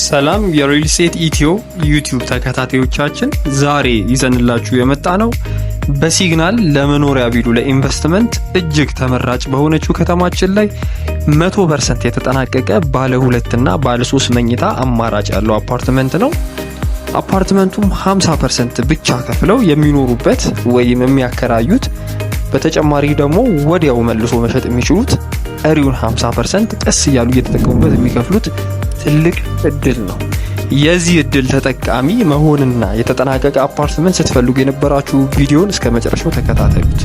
ሰላም የሪል ስቴት ኢትዮ ዩቲዩብ ተከታታዮቻችን፣ ዛሬ ይዘንላችሁ የመጣ ነው በሲግናል ለመኖሪያ ቢሉ ለኢንቨስትመንት እጅግ ተመራጭ በሆነችው ከተማችን ላይ 100% የተጠናቀቀ ባለ 2 እና ባለ 3 መኝታ አማራጭ ያለው አፓርትመንት ነው። አፓርትመንቱም 50% ብቻ ከፍለው የሚኖሩበት ወይም የሚያከራዩት፣ በተጨማሪ ደግሞ ወዲያው መልሶ መሸጥ የሚችሉት ቀሪውን 50% ቀስ እያሉ እየተጠቀሙበት የሚከፍሉት ትልቅ እድል ነው። የዚህ እድል ተጠቃሚ መሆንና የተጠናቀቀ አፓርትመንት ስትፈልጉ የነበራችሁ ቪዲዮን እስከ መጨረሻው ተከታተሉት።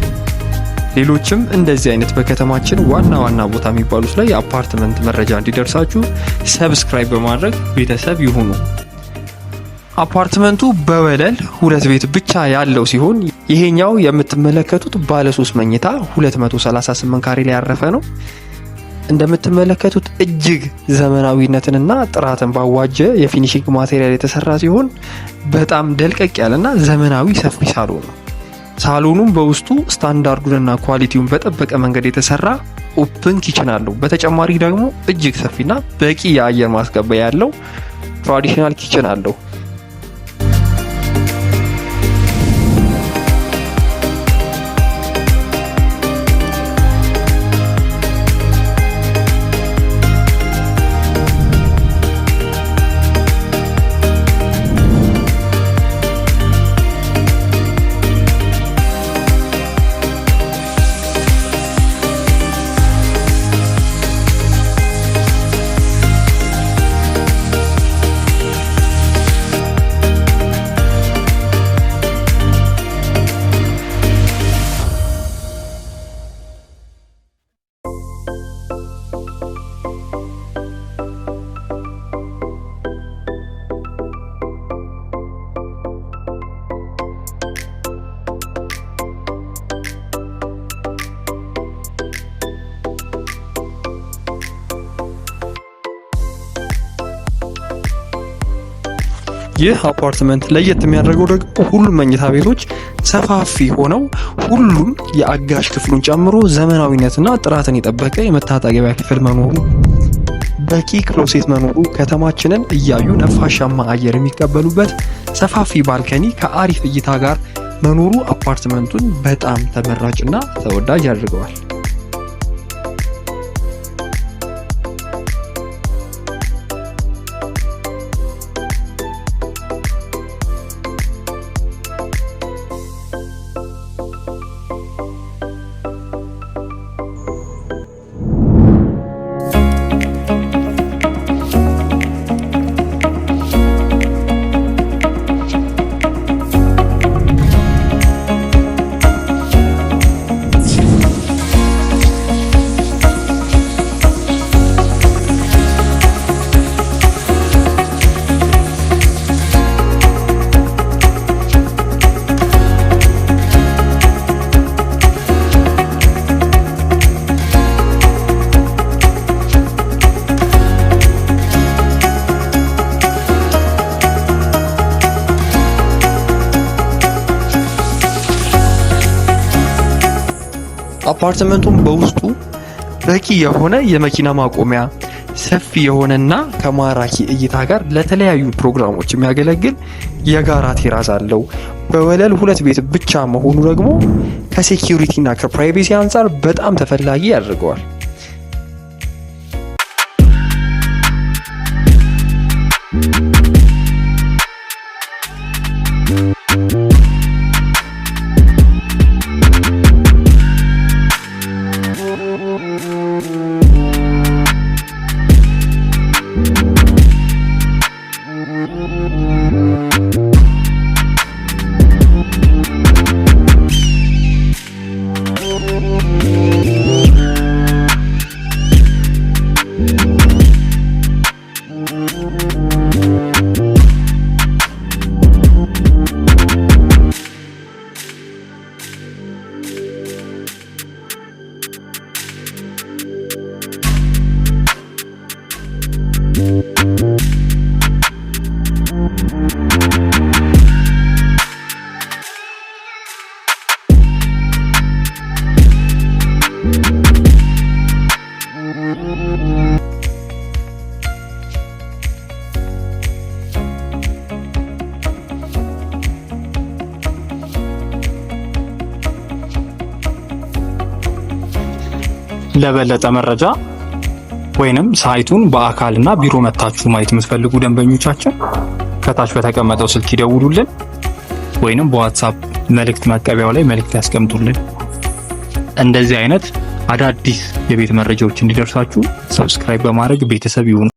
ሌሎችም እንደዚህ አይነት በከተማችን ዋና ቦታ የሚባሉት ላይ የአፓርትመንት መረጃ እንዲደርሳችሁ ሰብስክራይብ በማድረግ ቤተሰብ ይሁኑ። አፓርትመንቱ በወለል 2 ቤት ብቻ ያለው ሲሆን ይሄኛው የምትመለከቱት ባለ 3 መኝታ 238 ካሬ ላይ ያረፈ ነው። እንደምትመለከቱት እጅግ ዘመናዊነትንና ጥራትን ባዋጀ የፊኒሺንግ ማቴሪያል የተሰራ ሲሆን በጣም ደልቀቅ ያለና ዘመናዊ ሰፊ ሳሎን ነው። ሳሎኑም በውስጡ ስታንዳርዱንና ኳሊቲውን በጠበቀ መንገድ የተሰራ ኦፕን ኪችን አለው። በተጨማሪ ደግሞ እጅግ ሰፊና በቂ የአየር ማስገቢያ ያለው ትራዲሽናል ኪችን አለው። ይህ አፓርትመንት ለየት የሚያደርገው ደግሞ ሁሉም መኝታ ቤቶች ሰፋፊ ሆነው ሁሉም የአጋሽ ክፍሉን ጨምሮ ዘመናዊነትና ጥራትን የጠበቀ የመታጠቢያ ክፍል መኖሩ፣ በቂ ክሎሴት መኖሩ፣ ከተማችንን እያዩ ነፋሻማ አየር የሚቀበሉበት ሰፋፊ ባልከኒ ከአሪፍ እይታ ጋር መኖሩ አፓርትመንቱን በጣም ተመራጭና ተወዳጅ ያደርገዋል። አፓርትመንቱም በውስጡ በቂ የሆነ የመኪና ማቆሚያ፣ ሰፊ የሆነና ከማራኪ እይታ ጋር ለተለያዩ ፕሮግራሞች የሚያገለግል የጋራ ቴራስ አለው። በወለል 2 ቤት ብቻ መሆኑ ደግሞ ከሴኩሪቲና ከፕራይቬሲ አንጻር በጣም ተፈላጊ ያደርገዋል። ለበለጠ መረጃ ወይንም ሳይቱን በአካልና ቢሮ መታችሁ ማየት የምትፈልጉ ደንበኞቻችን ከታች በተቀመጠው ስልክ ይደውሉልን ወይንም በዋትስአፕ መልእክት መቀበያው ላይ መልእክት ያስቀምጡልን። እንደዚህ አይነት አዳዲስ የቤት መረጃዎች እንዲደርሳችሁ ሰብስክራይብ በማድረግ ቤተሰብ ይሁኑ።